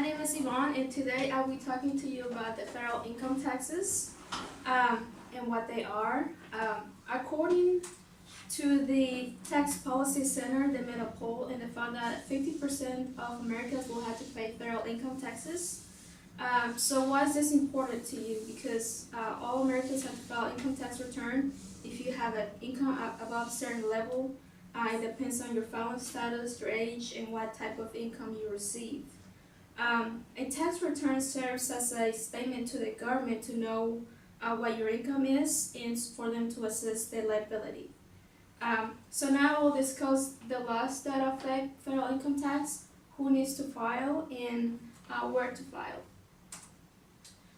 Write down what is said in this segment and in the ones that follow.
name is Ivone, and today I'll be talking to you about the federal income taxes and what they are. According to the Tax Policy Center, they made a poll and they found that 50% of Americans will have to pay federal income taxes. So why is this important to you? Because all Americans have to file income tax return. If you have an income above a certain level, it depends on your filing status, your age, and what type of income you receive. A tax return serves as a statement to the government to know what your income is and for them to assess the liability. So now we'll discuss the laws that affect federal income tax, who needs to file, and where to file.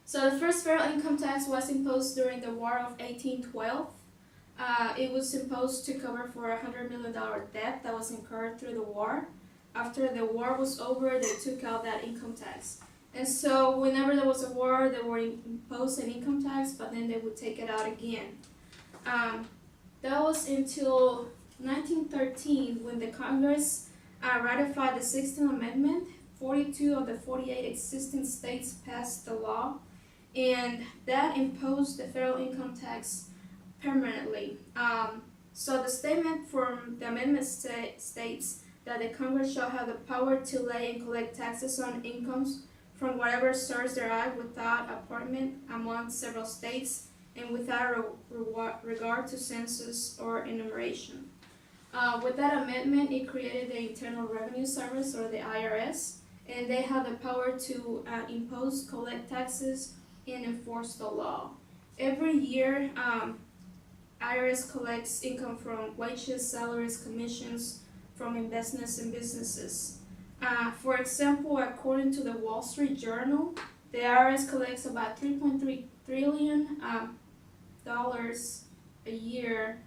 So the first federal income tax was imposed during the War of 1812. It was imposed to cover for a $100 million debt that was incurred through the war. After the war was over, they took out that income tax. And so whenever there was a war, they would impose an income tax, but then they would take it out again. That was until 1913 when the Congress ratified the 16th Amendment. 42 of the 48 existing states passed the law, and that imposed the federal income tax permanently. So the statement from the amendment states that the Congress shall have the power to lay and collect taxes on incomes from whatever source derive without apportionment among several states and without regard to census or enumeration. With that amendment, it created the Internal Revenue Service, or the IRS, and they have the power to impose, collect taxes, and enforce the law. Every year, IRS collects income from wages, salaries, commissions, from investments and businesses. For example, according to the Wall Street Journal, the IRS collects about $3.3 trillion a year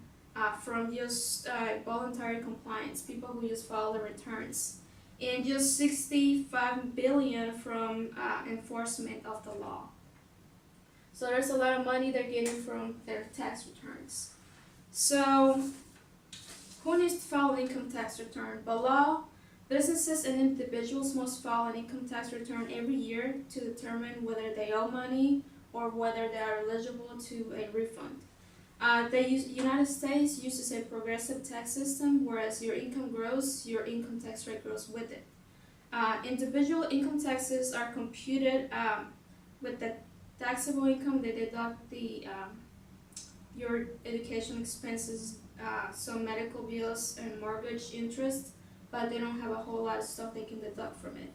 from just voluntary compliance, people who just file the returns, and just $65 billion from enforcement of the law. So there's a lot of money they're getting from their tax returns. So who needs to file an income tax return? By law, businesses and individuals must file an income tax return every year to determine whether they owe money or whether they are eligible to a refund. The United States uses a progressive tax system, whereas your income grows, your income tax rate grows with it. Individual income taxes are computed with the taxable income. They deduct your education expenses, some medical bills and mortgage interest, but they don't have a whole lot of stuff they can deduct from it.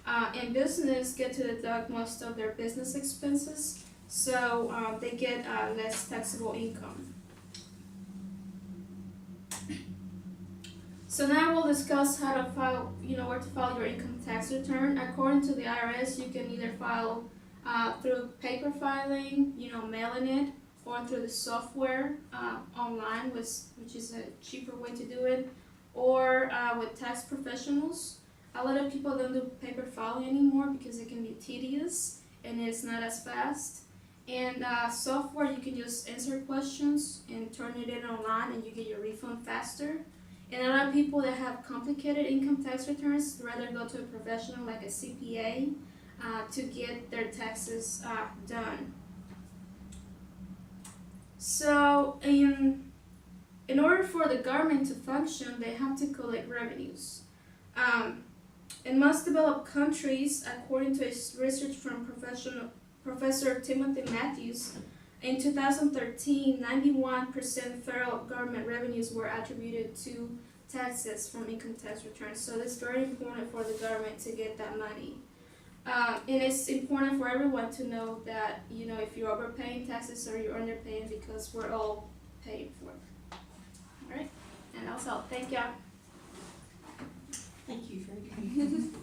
And business get to deduct most of their business expenses, so they get less taxable income. So now we'll discuss how to file, where to file your income tax return. According to the IRS, you can either file through paper filing, mailing it, or through the software online, which is a cheaper way to do it, or with tax professionals. A lot of people don't do paper filing anymore because it can be tedious and it's not as fast. And software, you can just answer questions and turn it in online and you get your refund faster. And a lot of people that have complicated income tax returns rather go to a professional like a CPA to get their taxes done. So in order for the government to function, they have to collect revenues. In most developed countries, according to research from Professor Timothy Matthews, in 2013, 91% federal government revenues were attributed to taxes from income tax returns. So it's very important for the government to get that money. And it's important for everyone to know that, if you're overpaying taxes or you're underpaying, because we're all paying for it. All right, and also thank you. Thank you for